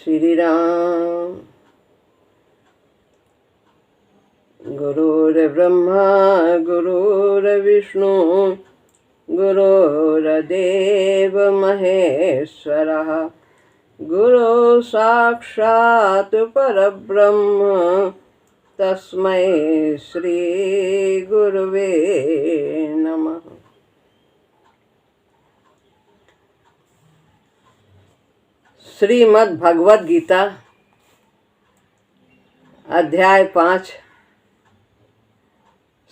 श्री राम। गुरुर्ब्रह्मा गुरुर्विष्णु गुरुर्देव महेश्वरः गुरु साक्षात् परब्रह्म तस्मै श्री गुरुवे नमः। श्रीमद् भगवद गीता अध्याय 5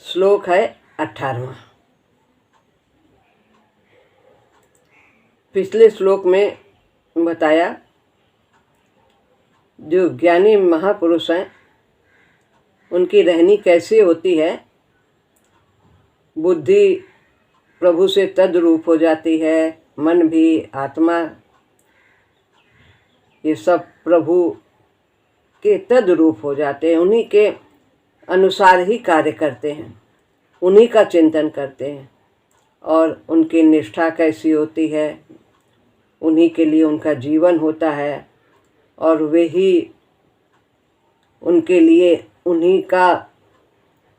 श्लोक है 18वां। पिछले श्लोक में बताया जो ज्ञानी महापुरुष हैं उनकी रहनी कैसी होती है। बुद्धि प्रभु से तद्रूप हो जाती है, मन भी, आत्मा, ये सब प्रभु के तद्रूप हो जाते हैं। उन्हीं के अनुसार ही कार्य करते हैं, उन्हीं का चिंतन करते हैं। और उनकी निष्ठा कैसी होती है, उन्हीं के लिए उनका जीवन होता है और वे ही उनके लिए उन्हीं का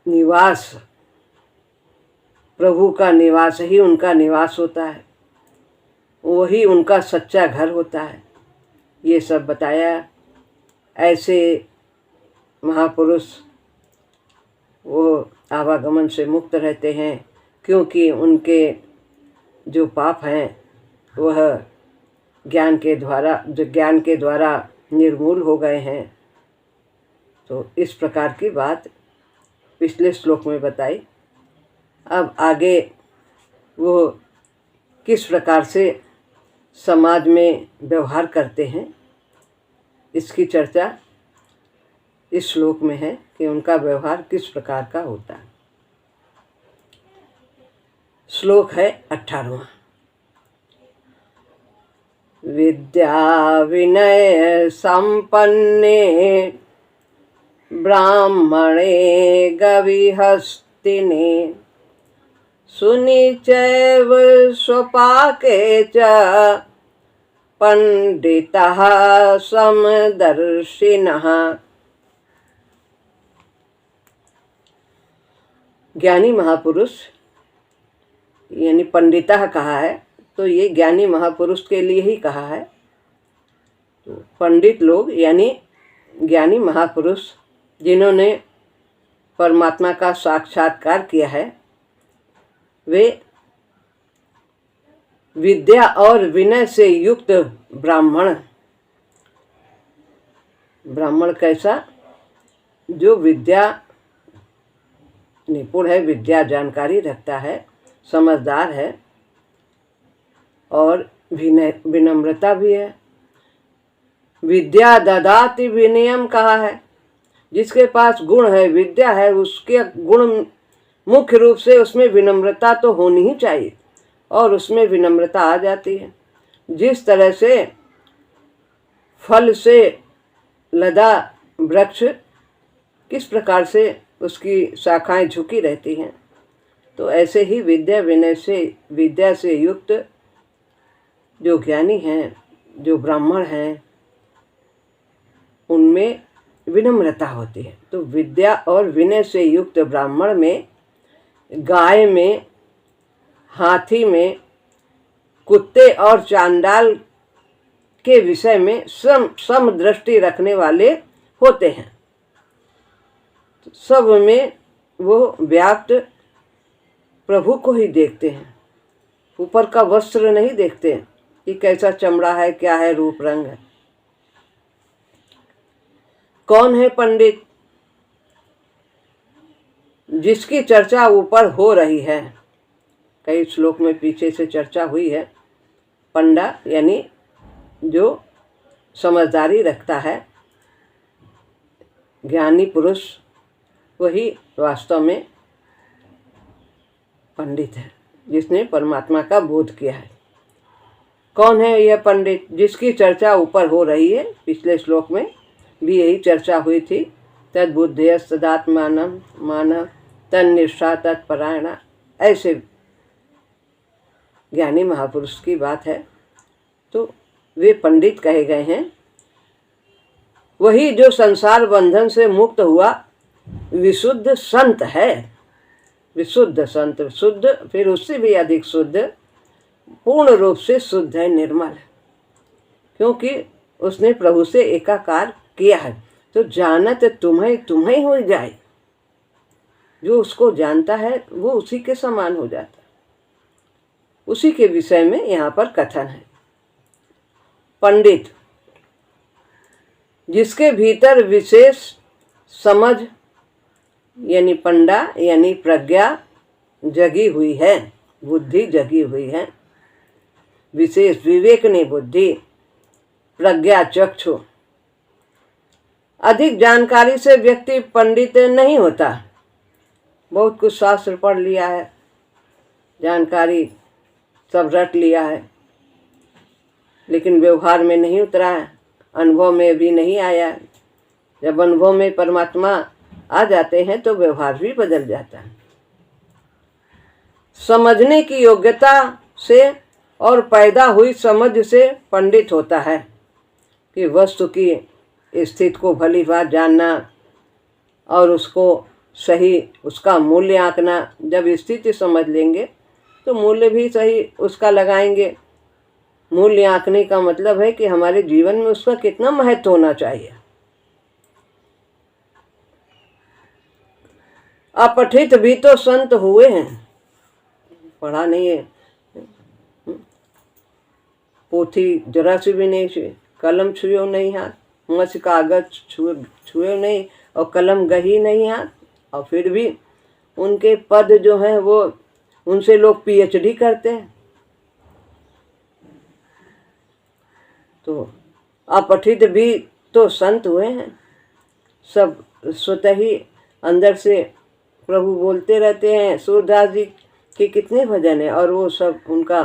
निवास, प्रभु का निवास ही उनका निवास होता है, वही उनका सच्चा घर होता है। ये सब बताया। ऐसे महापुरुष वो आवागमन से मुक्त रहते हैं क्योंकि उनके जो पाप हैं वह ज्ञान के द्वारा निर्मूल हो गए हैं। तो इस प्रकार की बात पिछले श्लोक में बताई। अब आगे वो किस प्रकार से समाज में व्यवहार करते हैं इसकी चर्चा इस श्लोक में है कि उनका व्यवहार किस प्रकार का होता है। श्लोक है 18वां। विद्या विनय संपन्ने ब्राह्मणे गविहस्तिने सुनिचैव स्वपाके च पंडितः समदर्शिनः। ज्ञानी महापुरुष यानी पंडितः कहा है तो ये ज्ञानी महापुरुष के लिए ही कहा है। तो पंडित लोग यानी ज्ञानी महापुरुष जिन्होंने परमात्मा का साक्षात्कार किया है, वे विद्या और विनय से युक्त ब्राह्मण कैसा, जो विद्या निपुण है, विद्या जानकारी रखता है, समझदार है और विनम्रता भी है। विद्या ददाति विनयम कहा है। जिसके पास गुण है, विद्या है, उसके गुण मुख्य रूप से उसमें विनम्रता तो होनी ही चाहिए और उसमें विनम्रता आ जाती है। जिस तरह से फल से लदा वृक्ष किस प्रकार से उसकी शाखाएं झुकी रहती हैं, तो ऐसे ही विद्या से युक्त जो ज्ञानी हैं, जो ब्राह्मण हैं, उनमें विनम्रता होती है। तो विद्या और विनय से युक्त ब्राह्मण में गाय में, हाथी में, कुत्ते और चांडाल के विषय में समदृष्टि रखने वाले होते हैं। तो सब में वो व्याप्त प्रभु को ही देखते हैं, ऊपर का वस्त्र नहीं देखते कि कैसा चमड़ा है, क्या है, रूप रंग है। कौन है पंडित? जिसकी चर्चा ऊपर हो रही है, कई श्लोक में पीछे से चर्चा हुई है। पंडा यानी जो समझदारी रखता है, ज्ञानी पुरुष, वही वास्तव में पंडित है, जिसने परमात्मा का बोध किया है। कौन है यह पंडित जिसकी चर्चा ऊपर हो रही है? पिछले श्लोक में भी यही चर्चा हुई थी। तद्बुद्धेस्तदात्मानं मानः तन्निष्ठा तत्परायणा। ऐसे ज्ञानी महापुरुष की बात है। तो वे पंडित कहे गए हैं वही जो संसार बंधन से मुक्त हुआ विशुद्ध संत है। विशुद्ध संत, शुद्ध फिर उससे भी अधिक शुद्ध, पूर्ण रूप से शुद्ध है, निर्मल है, क्योंकि उसने प्रभु से एकाकार किया है। तो जानत तुम्हें तुम्हें हो जाए, जो उसको जानता है वो उसी के समान हो जाता है। उसी के विषय में यहाँ पर कथन है। पंडित, जिसके भीतर विशेष समझ यानी पंडा यानी प्रज्ञा जगी हुई है, बुद्धि जगी हुई है, विशेष विवेक ने बुद्धि, प्रज्ञा चक्षु। अधिक जानकारी से व्यक्ति पंडित नहीं होता। बहुत कुछ शास्त्र पढ़ लिया है, जानकारी सब रट लिया है, लेकिन व्यवहार में नहीं उतरा है, अनुभव में भी नहीं आया है। जब अनुभव में परमात्मा आ जाते हैं तो व्यवहार भी बदल जाता है। समझने की योग्यता से और पैदा हुई समझ से पंडित होता है कि वस्तु की स्थिति को भली बात जानना और उसको सही उसका मूल्य आंकना। जब स्थिति समझ लेंगे तो मूल्य भी सही उसका लगाएंगे। मूल्य आंकने का मतलब है कि हमारे जीवन में उसका कितना महत्व होना चाहिए। अपठित भी तो संत हुए हैं, पढ़ा नहीं है, पोथी जरा सी भी नहीं छुए, कलम छुए नहीं हाथ, मुँह से कागज छुए नहीं और कलम गही नहीं हाथ, और फिर भी उनके पद जो हैं वो उनसे लोग पीएचडी करते हैं। तो अपठित भी तो संत हुए हैं। सब स्वतः ही अंदर से प्रभु बोलते रहते हैं। सूरदास जी के कितने भजन हैं और वो सब उनका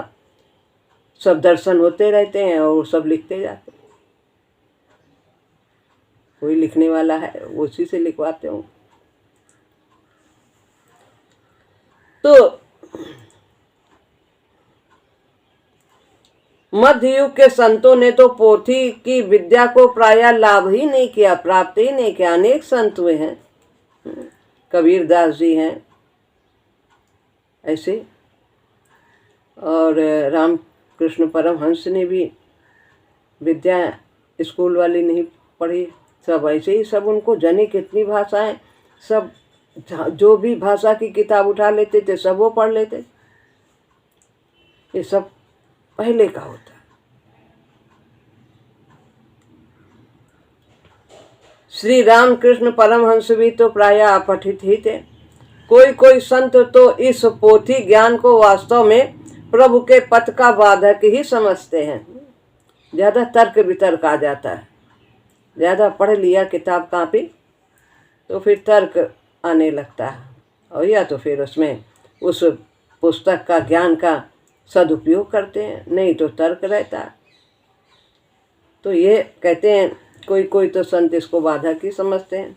सब दर्शन होते रहते हैं और वो सब लिखते जाते हैं। कोई लिखने वाला है उसी से लिखवाते हूँ। तो मध्य युग के संतों ने तो पोथी की विद्या को प्रायः लाभ ही नहीं किया, प्राप्त ही नहीं किया। अनेक संत हुए हैं, कबीर दास जी हैं ऐसे, और रामकृष्ण परमहंस ने भी विद्या स्कूल वाली नहीं पढ़ी, सब ऐसे ही सब उनको जाने कितनी भाषाएं, सब जो भी भाषा की किताब उठा लेते थे सब वो पढ़ लेते। ये सब पहले का होता है। श्री रामकृष्ण परमहंस भी तो प्रायः अपठित ही थे। कोई कोई संत तो इस पोथी ज्ञान को वास्तव में प्रभु के पथ का बाधक ही समझते हैं। ज़्यादा तर्क वितर्क आ जाता है, ज़्यादा पढ़ लिया किताब कापी तो फिर तर्क आने लगता है, और या तो फिर उसमें उस पुस्तक का ज्ञान का सदुपयोग करते हैं, नहीं तो तर्क रहता है। तो ये कहते हैं कोई कोई तो संत इसको बाधक ही समझते हैं।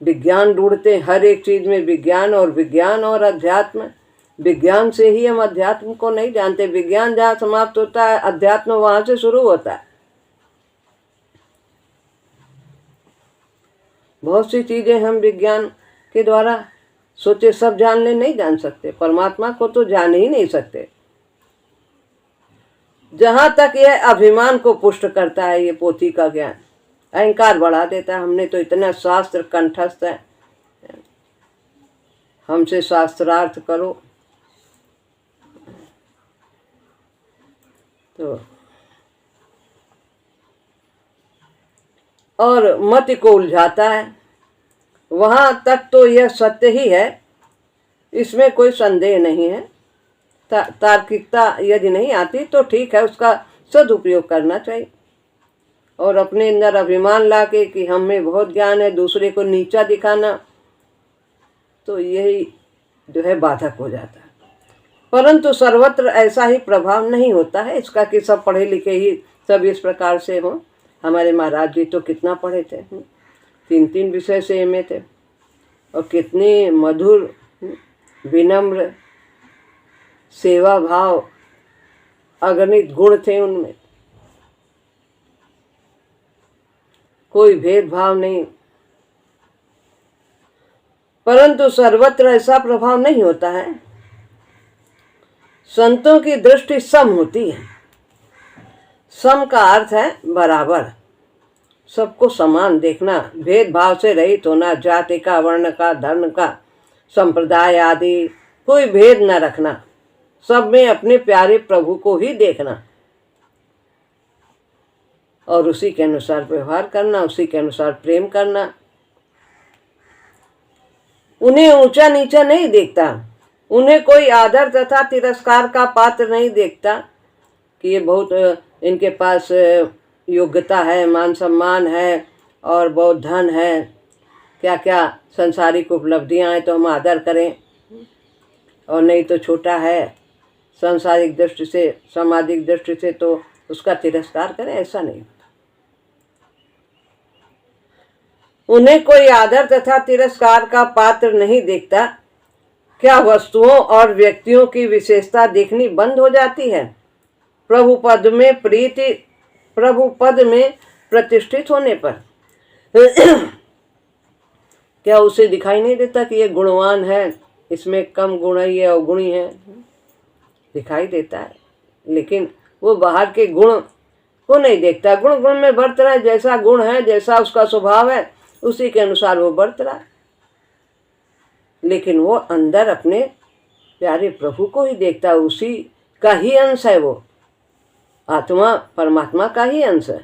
विज्ञान ढूंढते हैं, हर एक चीज़ में विज्ञान और अध्यात्म। विज्ञान से ही हम अध्यात्म को नहीं जानते। विज्ञान जहाँ समाप्त होता है अध्यात्म वहाँ से शुरू होता है। बहुत सी चीज़ें हम विज्ञान के द्वारा सोचे सब नहीं जान सकते। परमात्मा को तो जान ही नहीं सकते। जहाँ तक यह अभिमान को पुष्ट करता है ये पोथी का ज्ञान, अहंकार बढ़ा देता है। हमने तो इतना शास्त्र कंठस्थ है, हमसे शास्त्रार्थ करो। तो और मति को उलझाता है। वहाँ तक तो यह सत्य ही है, इसमें कोई संदेह नहीं है। तार्किकता यदि नहीं आती तो ठीक है, उसका सदुपयोग करना चाहिए। और अपने अंदर अभिमान लाके कि हम में बहुत ज्ञान है, दूसरे को नीचा दिखाना, तो यही जो है बाधक हो जाता है। परंतु सर्वत्र ऐसा ही प्रभाव नहीं होता है इसका कि सब पढ़े लिखे ही सब इस प्रकार से हो। हमारे महाराज जी तो कितना पढ़े थे, 3 विषय से एमए थे, और कितने मधुर विनम्र सेवा भाव अगणित गुण थे उनमें। कोई भेदभाव नहीं। परंतु सर्वत्र ऐसा प्रभाव नहीं होता है। संतों की दृष्टि सम होती है। सम का अर्थ है बराबर, सबको समान देखना, भेदभाव से रहित होना, जाति का, वर्ण का, धर्म का, संप्रदाय आदि कोई भेद न रखना, सब में अपने प्यारे प्रभु को ही देखना और उसी के अनुसार व्यवहार करना, उसी के अनुसार प्रेम करना। उन्हें ऊंचा नीचा नहीं देखता, उन्हें कोई आदर तथा तिरस्कार का पात्र नहीं देखता कि ये बहुत इनके पास योग्यता है, मान सम्मान है और बहुत धन है, क्या क्या संसारिक उपलब्धियां हैं तो हम आदर करें, और नहीं तो छोटा है सांसारिक दृष्टि से, सामाजिक दृष्टि से तो उसका तिरस्कार करें, ऐसा नहीं। उन्हें कोई आदर तथा तिरस्कार का पात्र नहीं देखता। क्या वस्तुओं और व्यक्तियों की विशेषता देखनी बंद हो जाती है? प्रभु पद में प्रतिष्ठित होने पर क्या उसे दिखाई नहीं देता कि ये गुणवान है, इसमें कम गुण है, ये अवगुणी है? दिखाई देता है, लेकिन वो बाहर के गुण को नहीं देखता। गुण गुण में बरत रहा है, जैसा गुण है, जैसा उसका स्वभाव है, उसी के अनुसार वो बरत रहा है, लेकिन वो अंदर अपने प्यारे प्रभु को ही देखता है। उसी का ही अंश है, वो आत्मा परमात्मा का ही अंश है।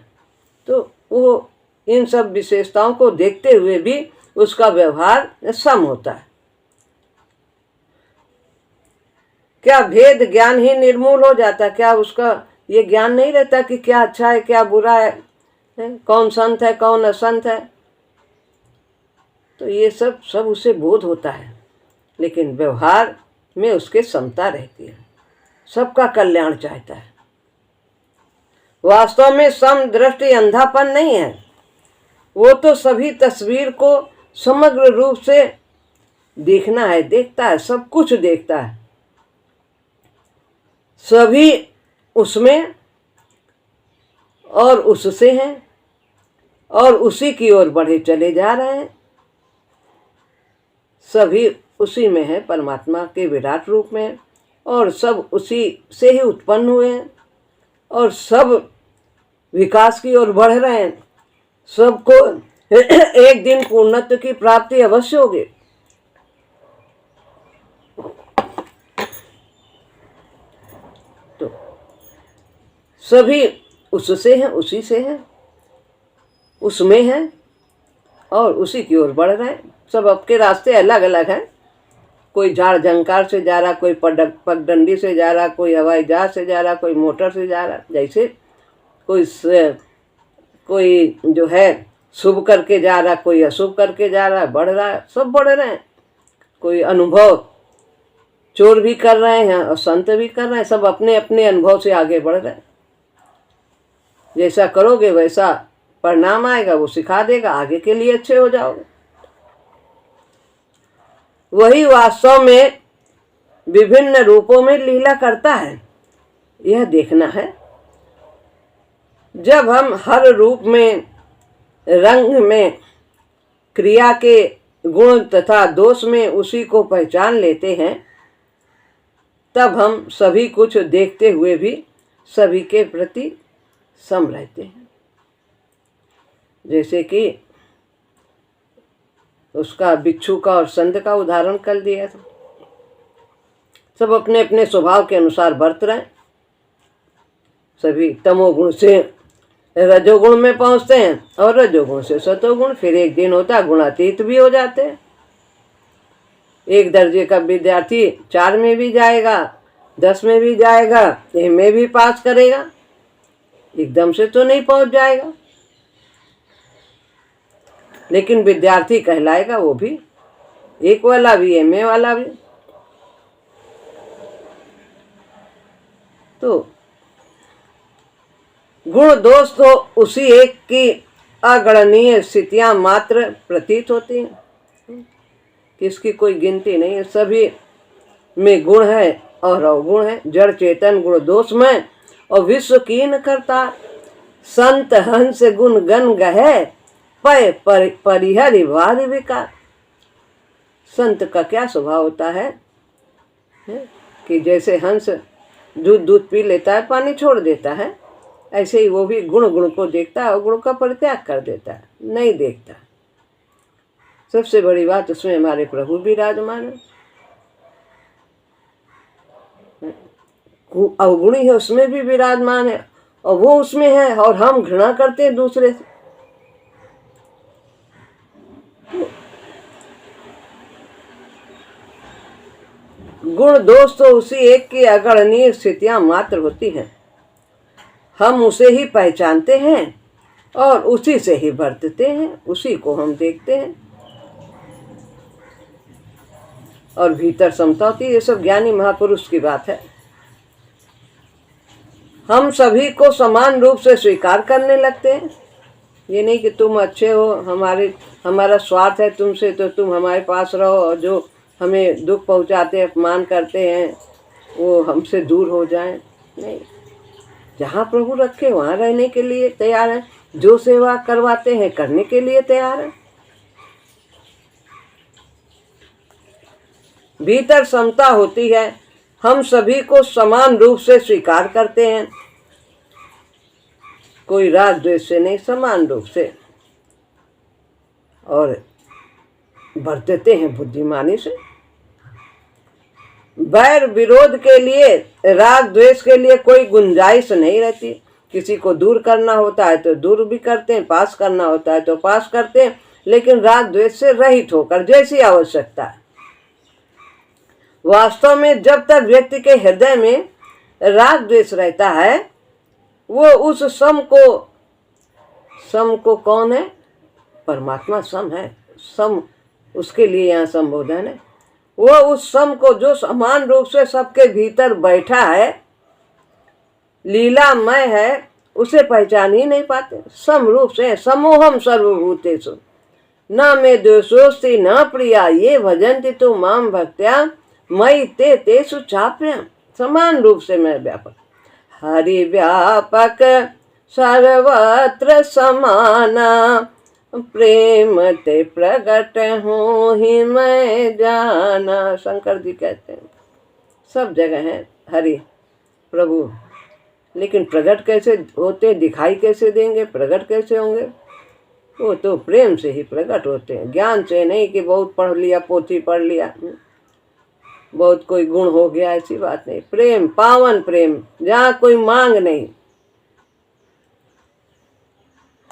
तो वो इन सब विशेषताओं को देखते हुए भी उसका व्यवहार सम होता है। क्या भेद ज्ञान ही निर्मूल हो जाता? क्या उसका ये ज्ञान नहीं रहता कि क्या अच्छा है, क्या बुरा है, कौन संत है, कौन असंत है? तो ये सब उसे बोध होता है, लेकिन व्यवहार में उसके समता रहती है, सबका कल्याण चाहता है। वास्तव में सम दृष्टि अंधापन नहीं है, वो तो सभी तस्वीर को समग्र रूप से देखना है, देखता है, सब कुछ देखता है, सभी उसमें और उससे हैं और उसी की ओर बढ़े चले जा रहे हैं। सभी उसी में है, परमात्मा के विराट रूप में, और सब उसी से ही उत्पन्न हुए हैं और सब विकास की ओर बढ़ रहे हैं। सबको एक दिन पूर्णत्व की प्राप्ति अवश्य होगी। तो सभी उससे हैं, उसी से हैं, उसमें हैं और उसी की ओर बढ़ रहे हैं। सब आपके रास्ते अलग अलग हैं, कोई झाड़ झंकार से जा रहा, कोई पगडंडी से जा रहा, कोई हवाई जहाज से जा रहा, कोई मोटर से जा रहा, जैसे कोई जो है शुभ करके जा रहा, कोई अशुभ करके जा रहा, बढ़ रहा है, सब बढ़ रहे हैं। कोई अनुभव चोर भी कर रहे हैं और संत भी कर रहे हैं, सब अपने अपने अनुभव से आगे बढ़ रहे हैं। जैसा करोगे वैसा परिणाम आएगा, वो सिखा देगा, आगे के लिए अच्छे हो जाओगे। वही वास्तव में विभिन्न रूपों में लीला करता है, यह देखना है। जब हम हर रूप में, रंग में, क्रिया के गुण तथा दोष में उसी को पहचान लेते हैं, तब हम सभी कुछ देखते हुए भी सभी के प्रति सम रहते हैं। जैसे कि उसका बिच्छू का और संत का उदाहरण कर दिया था। सब अपने अपने स्वभाव के अनुसार बरत रहे हैं। सभी तमोगुण से रजोगुण में पहुंचते हैं और रजोगुण से सतोगुण, फिर एक दिन होता है गुणातीत भी हो जाते हैं। एक दर्जे का विद्यार्थी 4 में भी जाएगा, 10 में भी जाएगा, में भी पास करेगा, एकदम से तो नहीं पहुंच जाएगा, लेकिन विद्यार्थी कहलाएगा वो भी, एक वाला भी, एमए वाला भी। तो गुण दोष तो उसी एक की अगणनीय स्थितियां मात्र प्रतीत होती हैं, किसकी कोई गिनती नहीं है। सभी में गुण है और अवगुण है, जड़ चेतन गुण दोष में और विश्व कीन करता। संत हंस गुण गन गहे, पय परिहरि वारि विकार। संत का क्या स्वभाव होता है कि जैसे हंस दूध पी लेता है, पानी छोड़ देता है, ऐसे ही वो भी गुण को देखता है और गुण का परित्याग कर देता है, नहीं देखता। सबसे बड़ी बात उसमें हमारे प्रभु विराजमान है। अवगुणी है उसमें भी विराजमान है, और वो उसमें है और हम घृणा करते हैं दूसरे से। गुण दोष तो उसी एक की अगणनीय स्थितियां मात्र होती हैं। हम उसे ही पहचानते हैं और उसी से ही बरतते हैं, उसी को हम देखते हैं और भीतर समता होती है। ये सब ज्ञानी महापुरुष की बात है। हम सभी को समान रूप से स्वीकार करने लगते हैं। ये नहीं कि तुम अच्छे हो, हमारा स्वार्थ है तुमसे तो तुम हमारे पास रहो, और जो हमें दुख पहुंचाते अपमान करते हैं वो हमसे दूर हो जाएं। नहीं, जहाँ प्रभु रखे वहाँ रहने के लिए तैयार है, जो सेवा करवाते हैं करने के लिए तैयार है। भीतर समता होती है, हम सभी को समान रूप से स्वीकार करते हैं, कोई राग द्वेष से नहीं, समान रूप से, और बरतते हैं बुद्धिमानी से। बैर विरोध के लिए, राग द्वेष के लिए कोई गुंजाइश नहीं रहती। किसी को दूर करना होता है तो दूर भी करते हैं, पास करना होता है तो पास करते हैं, लेकिन राग द्वेष से रहित होकर, जैसी आवश्यकता है। वास्तव में जब तक व्यक्ति के हृदय में राग द्वेष रहता है, वो उस सम को कौन है? परमात्मा सम है। सम उसके लिए यहाँ संबोधन है। वो उस सम को जो समान रूप से सबके भीतर बैठा है, लीलामय है, उसे पहचान ही नहीं पाते। सम रूप से समोहम सर्वभूतेषु न मे द्वेषोस्ति न प्रिया ये भजन्ति तु माम भक्त्या मयि ते तेषु चाप्यम्। समान रूप से मैं व्यापक, हरि व्यापक सर्वत्र समाना, प्रेम ते प्रगट हूँ ही मैं जाना। शंकर जी कहते हैं सब जगह है हरि प्रभु, लेकिन प्रकट कैसे होते, दिखाई कैसे देंगे, प्रकट कैसे होंगे? वो तो प्रेम से ही प्रकट होते हैं, ज्ञान से नहीं कि बहुत पढ़ लिया, पोथी पढ़ लिया, बहुत कोई गुण हो गया, ऐसी बात नहीं। प्रेम, पावन प्रेम, जहाँ कोई मांग नहीं।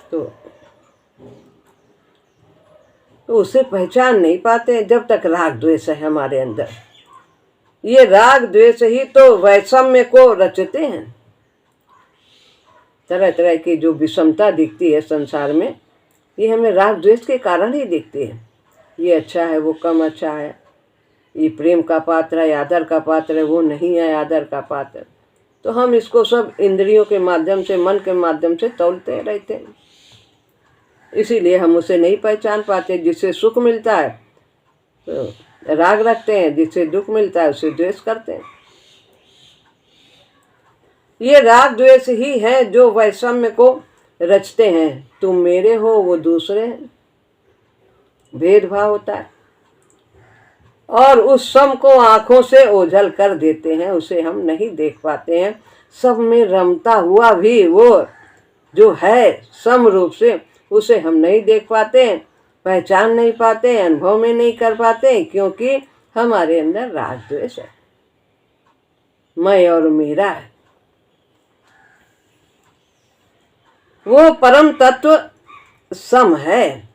तो उसे पहचान नहीं पाते जब तक राग द्वेष है हमारे अंदर। ये राग द्वेष ही तो वैषम्य को रचते हैं। तरह तरह की जो विषमता दिखती है संसार में, ये हमें राग द्वेष के कारण ही दिखती है। ये अच्छा है, वो कम अच्छा है, ये प्रेम का पात्र है, आदर का पात्र है, वो नहीं है आदर का पात्र। तो हम इसको सब इंद्रियों के माध्यम से, मन के माध्यम से तौलते रहते हैं। इसीलिए हम उसे नहीं पहचान पाते। जिससे सुख मिलता है तो राग रखते हैं, जिससे दुख मिलता है उसे द्वेष करते हैं। ये राग द्वेष ही है जो वैषम्य को रचते हैं। तुम मेरे हो, वो दूसरे हैं, भेदभाव होता है, और उस सम को आंखों से ओझल कर देते हैं, उसे हम नहीं देख पाते हैं। सब में रमता हुआ भी वो जो है सम रूप से, उसे हम नहीं देख पाते, पहचान नहीं पाते, अनुभव में नहीं कर पाते, क्योंकि हमारे अंदर राग द्वेष है, मैं और मेरा है। वो परम तत्व सम है,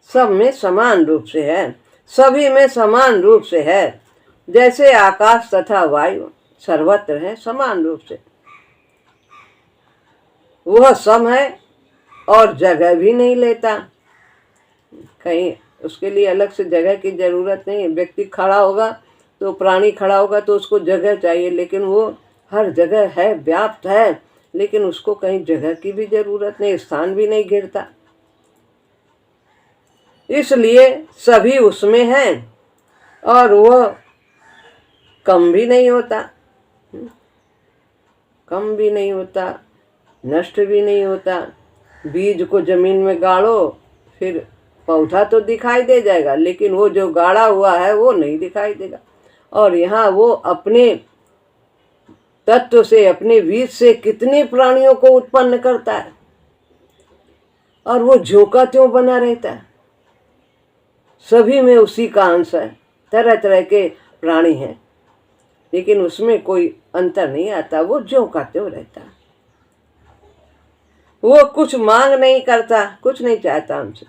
सब में समान रूप से है, सभी में समान रूप से है। जैसे आकाश तथा वायु सर्वत्र है समान रूप से, वह सम है और जगह भी नहीं लेता। कहीं उसके लिए अलग से जगह की जरूरत नहीं है। व्यक्ति खड़ा होगा तो, प्राणी खड़ा होगा तो उसको जगह चाहिए, लेकिन वो हर जगह है, व्याप्त है, लेकिन उसको कहीं जगह की भी जरूरत नहीं, स्थान भी नहीं घेरता। इसलिए सभी उसमें हैं और वह कम भी नहीं होता, कम भी नहीं होता, नष्ट भी नहीं होता। बीज को जमीन में गाड़ो फिर पौधा तो दिखाई दे जाएगा, लेकिन वो जो गाढ़ा हुआ है वो नहीं दिखाई देगा। और यहाँ वो अपने तत्व से, अपने बीज से कितने प्राणियों को उत्पन्न करता है, और वो झोंका त्यों बना रहता है। सभी में उसी का अंश है, तरह तरह के प्राणी हैं, लेकिन उसमें कोई अंतर नहीं आता, वो झोंका त्यों रहता है। वो कुछ मांग नहीं करता, कुछ नहीं चाहता हमसे।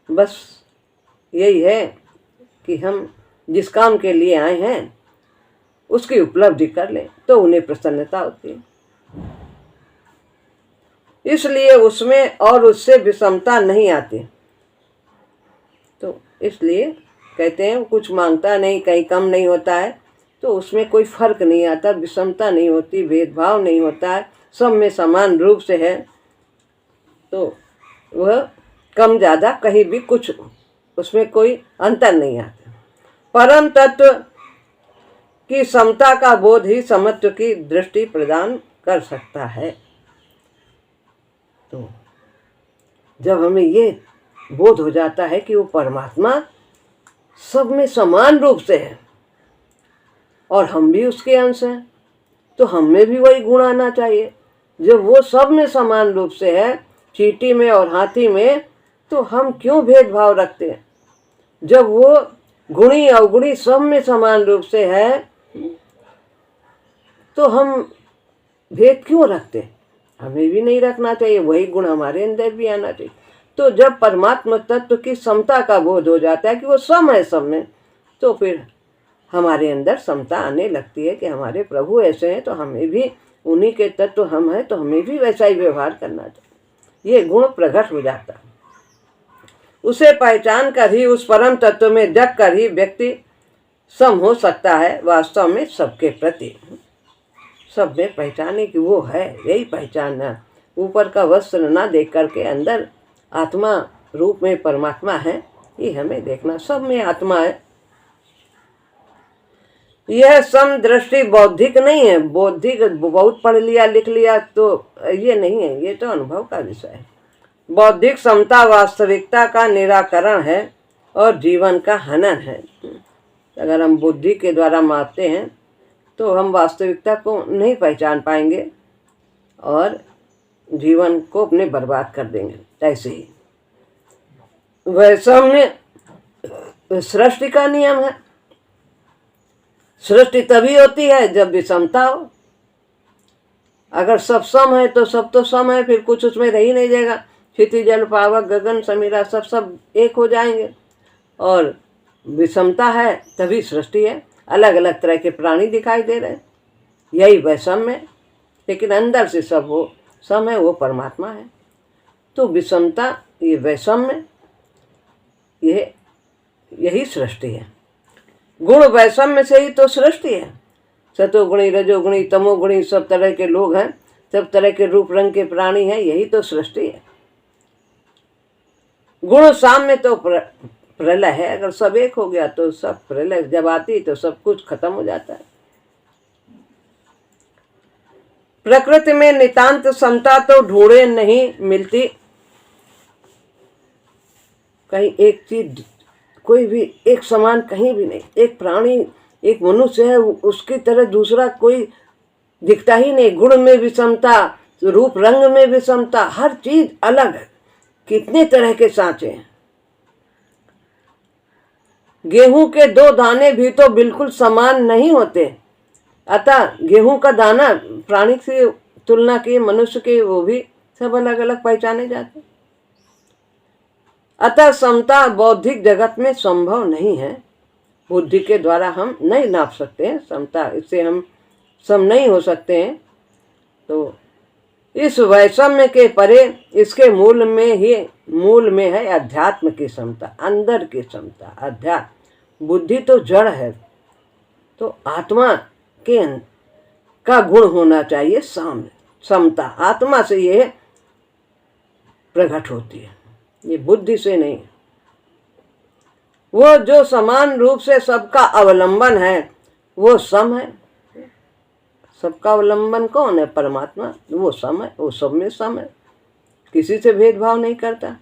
बस यही है कि हम जिस काम के लिए आए हैं उसकी उपलब्धि कर लें तो उन्हें प्रसन्नता होती है। इसलिए उसमें और उससे विषमता नहीं आती। तो इसलिए कहते हैं कुछ मांगता नहीं, कहीं कम नहीं होता है, तो उसमें कोई फर्क नहीं आता, विषमता नहीं होती, भेदभाव नहीं होता है, सब में समान रूप से है। तो वह कम ज़्यादा कहीं भी कुछ उसमें कोई अंतर नहीं आता। परम तत्व की समता का बोध ही समत्व की दृष्टि प्रदान कर सकता है। तो जब हमें ये बोध हो जाता है कि वो परमात्मा सब में समान रूप से है और हम भी उसके अंश हैं, तो हम में भी वही गुण आना चाहिए। जब वो सब में समान रूप से है, चींटी में और हाथी में, तो हम क्यों भेदभाव रखते हैं? जब वो गुणी अवगुणी सब में समान रूप से है, तो हम भेद क्यों रखते? हमें भी नहीं रखना चाहिए, वही गुण हमारे अंदर भी आना चाहिए। तो जब परमात्मा तत्व की समता का बोध हो जाता है कि वो सम है सब में, तो फिर हमारे अंदर समता आने लगती है कि हमारे प्रभु ऐसे हैं तो हमें भी, उन्हीं के तत्व हम हैं तो हमें भी वैसा ही व्यवहार करना चाहिए। ये गुण प्रकट हो जाता है। उसे पहचान कर ही, उस परम तत्व में जग कर ही व्यक्ति सम हो सकता है वास्तव में सबके प्रति। सब में पहचाने कि वो है, यही पहचानना। ऊपर का वस्त्र ना देख करके अंदर आत्मा रूप में परमात्मा है, ये हमें देखना। सब में आत्मा है। यह सम दृष्टि बौद्धिक नहीं है। बौद्धिक बहुत पढ़ लिया लिख लिया तो ये नहीं है, ये तो अनुभव का विषय है। बौद्धिक समता वास्तविकता का निराकरण है और जीवन का हनन है। अगर हम बुद्धि के द्वारा मापते हैं तो हम वास्तविकता को नहीं पहचान पाएंगे और जीवन को अपने बर्बाद कर देंगे। ऐसे ही वैषम्य सृष्टि का नियम है। सृष्टि तभी होती है जब विषमता हो। अगर सब सम है तो सब तो सम है, फिर कुछ उसमें रह ही नहीं जाएगा। क्षिति जल पावक गगन समीरा सब एक हो जाएंगे। और विषमता है तभी सृष्टि है। अलग अलग तरह के प्राणी दिखाई दे रहे हैं, यही वैषम्य है। लेकिन अंदर से सब वो सम है, वो परमात्मा है। तो विषमता, ये वैषम्य, यही सृष्टि है। गुण वैषम्य से ही तो सृष्टि है। सतोगुणी रजोगुणी तमोगुणी सब तरह के लोग हैं, सब तरह के रूप रंग के प्राणी हैं, यही तो सृष्टि है। गुण साम्य तो प्रलय है। अगर सब एक हो गया तो सब प्रलय जब आती तो सब कुछ खत्म हो जाता है। प्रकृति में नितांत समता तो ढूंढे नहीं मिलती। कहीं एक चीज कोई भी एक समान कहीं भी नहीं। एक प्राणी, एक मनुष्य है, उसकी तरह दूसरा कोई दिखता ही नहीं। गुण में विषमता, रूप रंग में विषमता, हर चीज अलग है। कितने तरह के सांचे हैं। गेहूं के 2 दाने भी तो बिल्कुल समान नहीं होते। अतः गेहूं का दाना प्राणी से तुलना की, मनुष्य के, वो भी सब अलग अलग पहचाने जाते। अतः समता बौद्धिक जगत में संभव नहीं है। बुद्धि के द्वारा हम नहीं नाप सकते हैं समता, इससे हम सम नहीं हो सकते हैं। तो इस वैषम्य के परे इसके मूल में है अध्यात्म की समता, अंदर की समता। अध्यात्म, बुद्धि तो जड़ है, तो आत्मा का गुण होना चाहिए समता। आत्मा से यह प्रकट होती है, ये बुद्धि से नहीं। वो जो समान रूप से सबका अवलंबन है वो सम है। सबका अवलंबन कौन है? परमात्मा। वो सम है, वो सब में सम है। किसी से भेदभाव नहीं करता।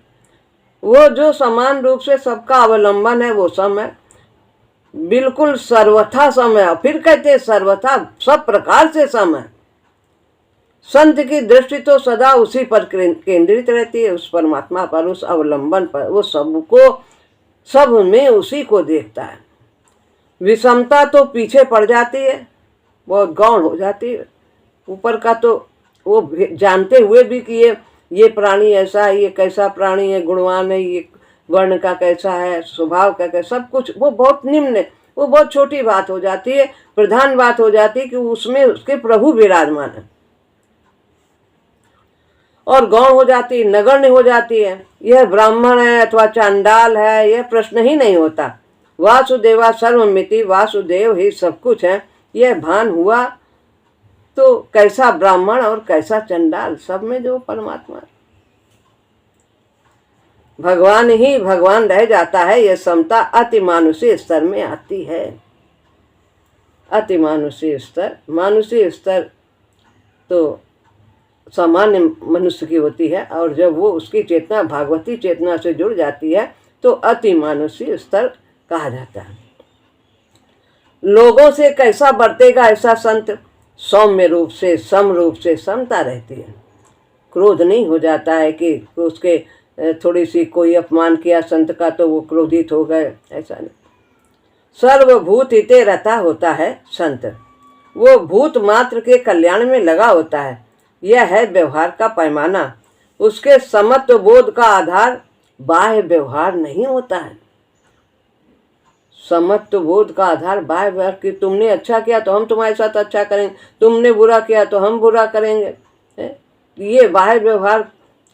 वो जो समान रूप से सबका अवलंबन है वो सम है, बिल्कुल सर्वथा सम है। फिर कहते सर्वथा सब प्रकार से सम है। संत की दृष्टि तो सदा उसी पर केंद्रित रहती है, उस परमात्मा पर, उस अवलंबन पर। वो सबको, सब में उसी को देखता है। विषमता तो पीछे पड़ जाती है, बहुत गौण हो जाती है। ऊपर का तो वो जानते हुए भी कि ये प्राणी ऐसा है, ये कैसा प्राणी है, गुणवान है, ये वर्ण का कैसा है, स्वभाव का कैसा, सब कुछ वो बहुत निम्न है। वो बहुत छोटी बात हो जाती है। प्रधान बात हो जाती है कि उसमें उसके प्रभु विराजमान है, और गौण हो जाती है, नगण्य हो जाती है। यह ब्राह्मण है अथवा चांडाल है, यह प्रश्न ही नहीं होता। वासुदेवा सर्वमिति, वासुदेव ही सब कुछ है, यह भान हुआ तो कैसा ब्राह्मण और कैसा चंडाल, सब में जो परमात्मा, भगवान ही भगवान रह जाता है। यह समता अति मानुषी स्तर में आती है। अति मानुषी स्तर, मानुषी स्तर तो सामान्य मनुष्य की होती है, और जब वो उसकी चेतना भागवती चेतना से जुड़ जाती है तो अति मानुषी स्तर कहा जाता है। लोगों से कैसा बरतेगा ऐसा संत, सौम्य रूप से, सम रूप से, समता रहती है। क्रोध नहीं हो जाता है कि उसके थोड़ी सी कोई अपमान किया संत का तो वो क्रोधित हो गए, ऐसा नहीं। सर्वभूत हिते रता होता है संत, वो भूत मात्र के कल्याण में लगा होता है। यह है व्यवहार का पैमाना। उसके समत्व बोध का आधार बाह्य व्यवहार नहीं होता है। समत्व बोध का आधार बाह्य व्यवहार कि तुमने अच्छा किया तो हम तुम्हारे साथ अच्छा करेंगे, तुमने बुरा किया तो हम बुरा करेंगे। ये बाह्य व्यवहार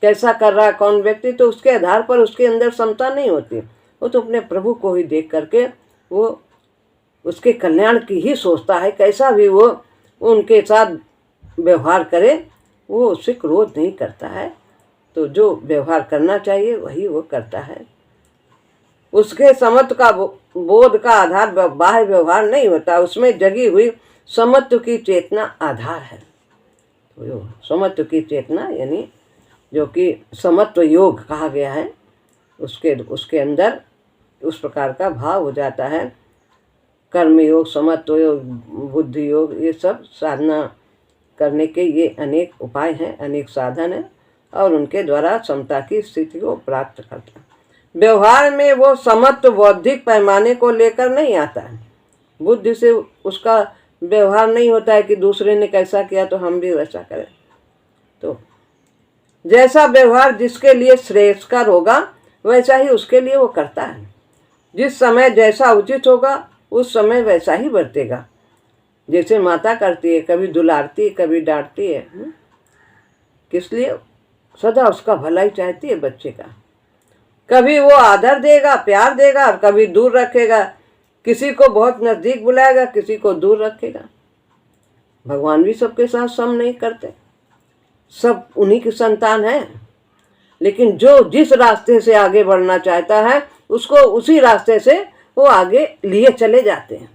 कैसा कर रहा है कौन व्यक्ति, तो उसके आधार पर उसके अंदर समता नहीं होती। वो तो अपने प्रभु को ही देख करके वो उसके कल्याण की ही सोचता है। कैसा भी वो उनके साथ व्यवहार करे, वो उससे क्रोध नहीं करता है। तो जो व्यवहार करना चाहिए वही वो करता है। उसके समत्व का बोध का आधार बाह्य व्यवहार नहीं होता, उसमें जगी हुई समत्व की चेतना आधार है। तो समत्व की चेतना यानी जो कि समत्व योग कहा गया है, उसके अंदर उस प्रकार का भाव हो जाता है। कर्म योग, समत्व योग, बुद्धि योग, ये सब साधना करने के ये अनेक उपाय हैं, अनेक साधन हैं, और उनके द्वारा समता की स्थिति को प्राप्त करता है। व्यवहार में वो समत्व बौद्धिक पैमाने को लेकर नहीं आता है। बुद्धि से उसका व्यवहार नहीं होता है कि दूसरे ने कैसा किया तो हम भी वैसा करें। तो जैसा व्यवहार जिसके लिए श्रेयस्कर होगा वैसा ही उसके लिए वो करता है। जिस समय जैसा उचित होगा उस समय वैसा ही बरतेगा। जैसे माता करती है, कभी दुलारती है, कभी डांटती है, किस लिए? सदा उसका भलाई चाहती है बच्चे का। कभी वो आदर देगा, प्यार देगा, और कभी दूर रखेगा। किसी को बहुत नजदीक बुलाएगा, किसी को दूर रखेगा। भगवान भी सबके साथ सम नहीं करते, सब उन्हीं की संतान है। लेकिन जो जिस रास्ते से आगे बढ़ना चाहता है उसको उसी रास्ते से वो आगे लिए चले जाते हैं।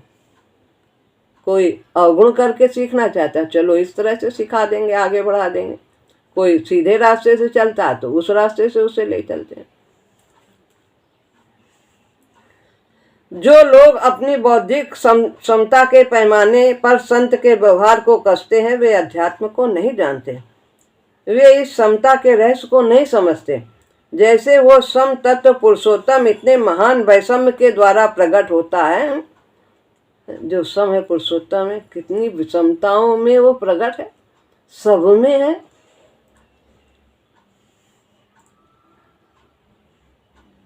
कोई अवगुण करके सीखना चाहता है, चलो इस तरह से सिखा देंगे, आगे बढ़ा देंगे। कोई सीधे रास्ते से चलता है तो उस रास्ते से उसे ले चलते हैं। जो लोग अपनी बौद्धिक क्षमता के पैमाने पर संत के व्यवहार को कसते हैं वे अध्यात्म को नहीं जानते। वे इस समता के रहस्य को नहीं समझते। जैसे वो सम तत्व पुरुषोत्तम इतने महान वैषम्य के द्वारा प्रकट होता है, जो सम है पुरुषोत्तम है, कितनी विषमताओं में वो प्रकट है, सब में है।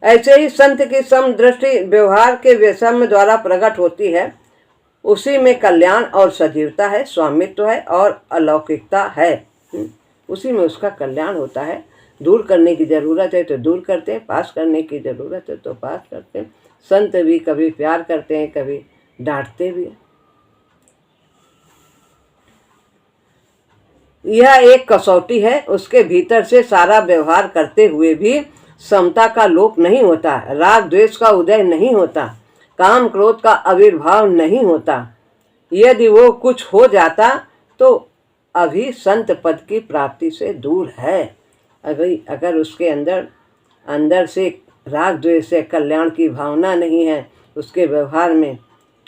ऐसे ही संत की सम दृष्टि व्यवहार के वैषम्य द्वारा प्रकट होती है। उसी में कल्याण और सजीवता है, स्वामित्व है और अलौकिकता है। उसी में उसका कल्याण होता है। दूर करने की जरूरत है तो दूर करते हैं, पास करने की जरूरत है तो पास करते हैं। संत भी कभी प्यार करते हैं, कभी डांटते भी हैं। यह एक कसौटी है, उसके भीतर से सारा व्यवहार करते हुए भी समता का लोप नहीं होता, राग द्वेष का उदय नहीं होता, काम क्रोध का आविर्भाव नहीं होता। यदि वो कुछ हो जाता तो अभी संत पद की प्राप्ति से दूर है। अगर उसके अंदर से राग द्वेष से कल्याण की भावना नहीं है उसके व्यवहार में,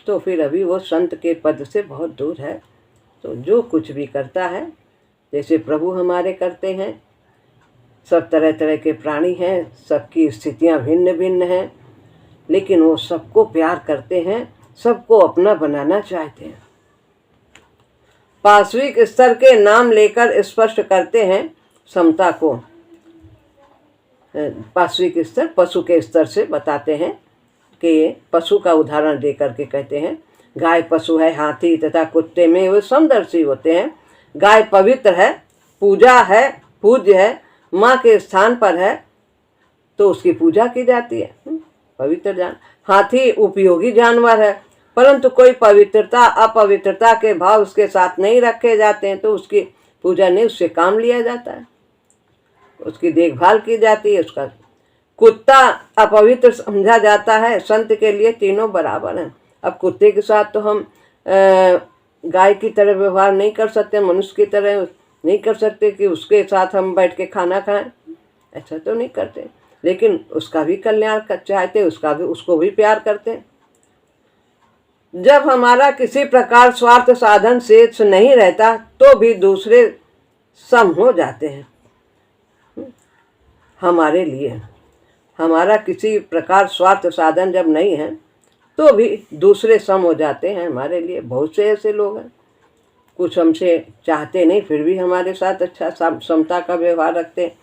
तो फिर अभी वो संत के पद से बहुत दूर है। तो जो कुछ भी करता है, जैसे प्रभु हमारे करते हैं, सब तरह तरह के प्राणी हैं, सबकी स्थितियां भिन्न भिन्न हैं, लेकिन वो सबको प्यार करते हैं, सबको अपना बनाना चाहते हैं। पार्श्विक स्तर के नाम लेकर स्पष्ट करते हैं समता को। पार्श्विक स्तर पशु के स्तर से बताते हैं कि पशु का उदाहरण देकर के कहते हैं, गाय पशु है, हाथी तथा कुत्ते में वे समदर्शी होते हैं। गाय पवित्र है, पूजा है, पूज्य है, माँ के स्थान पर है तो उसकी पूजा की जाती है, पवित्र हाथी उपयोगी जानवर है, परंतु कोई पवित्रता अपवित्रता के भाव उसके साथ नहीं रखे जाते हैं तो उसकी पूजा नहीं, उससे काम लिया जाता है, उसकी देखभाल की जाती है। उसका कुत्ता अपवित्र समझा जाता है, संत के लिए तीनों बराबर हैं। अब कुत्ते के साथ तो हम गाय की तरह व्यवहार नहीं कर सकते, मनुष्य की तरह नहीं कर सकते कि उसके साथ हम बैठ के खाना खाएं, ऐसा तो नहीं करते, लेकिन उसका भी कल्याण चाहते, उसको भी प्यार करते। जब हमारा किसी प्रकार स्वार्थ साधन शेष नहीं रहता तो भी दूसरे सम हो जाते हैं हमारे लिए। हमारा किसी प्रकार स्वार्थ साधन जब नहीं है तो भी दूसरे सम हो जाते हैं हमारे लिए। बहुत से ऐसे लोग हैं, कुछ हमसे चाहते नहीं फिर भी हमारे साथ अच्छा समता का व्यवहार रखते हैं।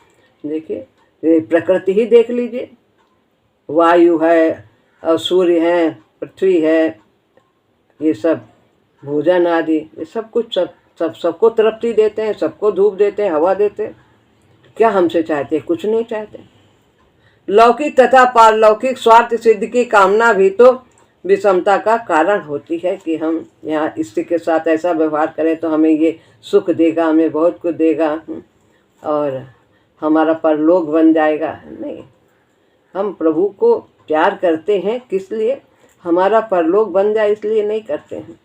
देखिए प्रकृति ही देख लीजिए, वायु है और सूर्य है, पृथ्वी है, ये सब भोजन आदि, ये सब कुछ सबको तृप्ति देते हैं, सबको धूप देते हैं, हवा देते हैं। क्या हमसे चाहते? कुछ नहीं चाहते। लौकिक तथा पारलौकिक स्वार्थ सिद्धि की कामना भी तो विषमता का कारण होती है कि हम यहाँ स्त्री के साथ ऐसा व्यवहार करें तो हमें ये सुख देगा, हमें बहुत कुछ देगा और हमारा परलोक बन जाएगा। नहीं, हम प्रभु को प्यार करते हैं, किस लिए? हमारा परलोक बन जाए इसलिए नहीं करते हैं।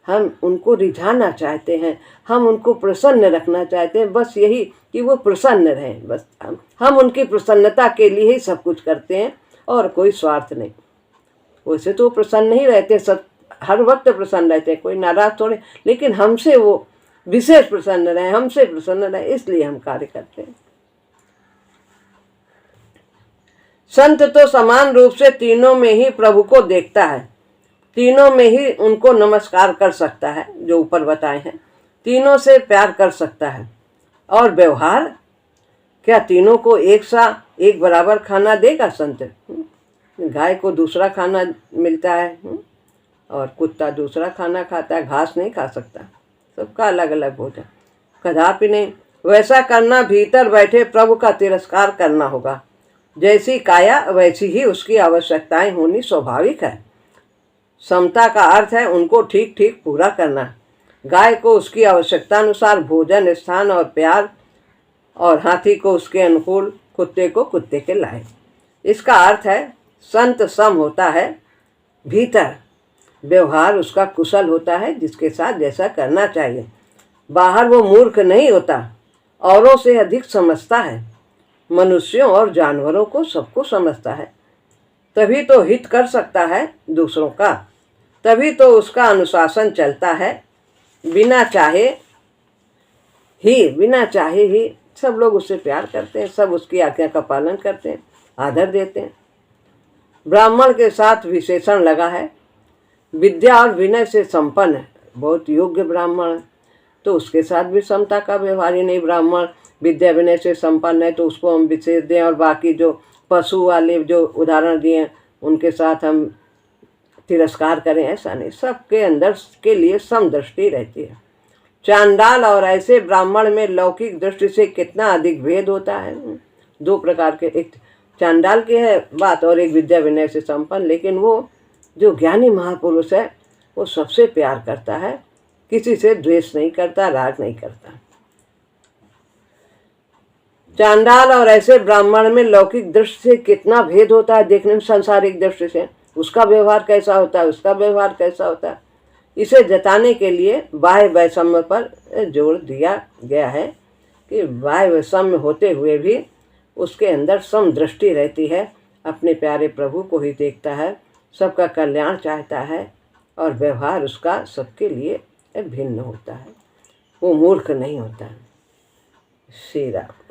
हम उनको रिझाना चाहते हैं, हम उनको प्रसन्न रखना चाहते हैं, बस यही कि वो प्रसन्न रहें। बस हम उनकी प्रसन्नता के लिए ही सब कुछ करते हैं और कोई स्वार्थ नहीं। वैसे तो प्रसन्न नहीं रहते, सब हर वक्त प्रसन्न रहते हैं, कोई नाराज थोड़े, लेकिन हमसे वो विशेष प्रसन्न रहे, हमसे प्रसन्न रहे, इसलिए हम कार्य करते हैं। संत तो समान रूप से तीनों में ही प्रभु को देखता है, तीनों में ही उनको नमस्कार कर सकता है, जो ऊपर बताए हैं, तीनों से प्यार कर सकता है। और व्यवहार क्या तीनों को एक बराबर खाना देगा संत? गाय को दूसरा खाना मिलता है और कुत्ता दूसरा खाना खाता है, घास नहीं खा सकता, सबका अलग अलग भोजन, कदापि नहीं। वैसा करना भीतर बैठे प्रभु का तिरस्कार करना होगा। जैसी काया वैसी ही उसकी आवश्यकताएं होनी स्वाभाविक है। समता का अर्थ है उनको ठीक ठीक पूरा करना। गाय को उसकी आवश्यकता अनुसार भोजन, स्थान और प्यार, और हाथी को उसके अनुकूल, कुत्ते को कुत्ते के लायक। इसका अर्थ है संत सम होता है, भीतर व्यवहार उसका कुशल होता है, जिसके साथ जैसा करना चाहिए। बाहर वो मूर्ख नहीं होता, औरों से अधिक समझता है, मनुष्यों और जानवरों को सबको समझता है, तभी तो हित कर सकता है दूसरों का, तभी तो उसका अनुशासन चलता है। बिना चाहे ही सब लोग उससे प्यार करते हैं, सब उसकी आज्ञा का पालन करते हैं, आदर देते हैं। ब्राह्मण के साथ विशेषण लगा है, विद्या और विनय से संपन्न है, बहुत योग्य ब्राह्मण, तो उसके साथ भी समता का व्यवहार ही नहीं। ब्राह्मण विद्या विनय से संपन्न है तो उसको हम विशेष दें, और बाकी जो पशु वाले जो उदाहरण दिए उनके साथ हम तिरस्कार करें, ऐसा नहीं। सबके अंदर के लिए समदृष्टि रहती है। चांडाल और ऐसे ब्राह्मण में लौकिक दृष्टि से कितना अधिक भेद होता है। दो प्रकार के, एक चांडाल की है बात और एक विद्या विनय से संपन्न, लेकिन वो जो ज्ञानी महापुरुष है वो सबसे प्यार करता है, किसी से द्वेष नहीं करता, राग नहीं करता। चांडाल और ऐसे ब्राह्मण में लौकिक दृष्टि से कितना भेद होता है देखने में, सांसारिक दृष्टि से उसका व्यवहार कैसा होता है, उसका व्यवहार कैसा होता है, इसे जताने के लिए बाह्य वैषम्य पर जोर दिया गया है कि वायु सम होते हुए भी उसके अंदर सम दृष्टि रहती है, अपने प्यारे प्रभु को ही देखता है, सबका कल्याण चाहता है और व्यवहार उसका सबके लिए भिन्न होता है। वो मूर्ख नहीं होता। श्री राम।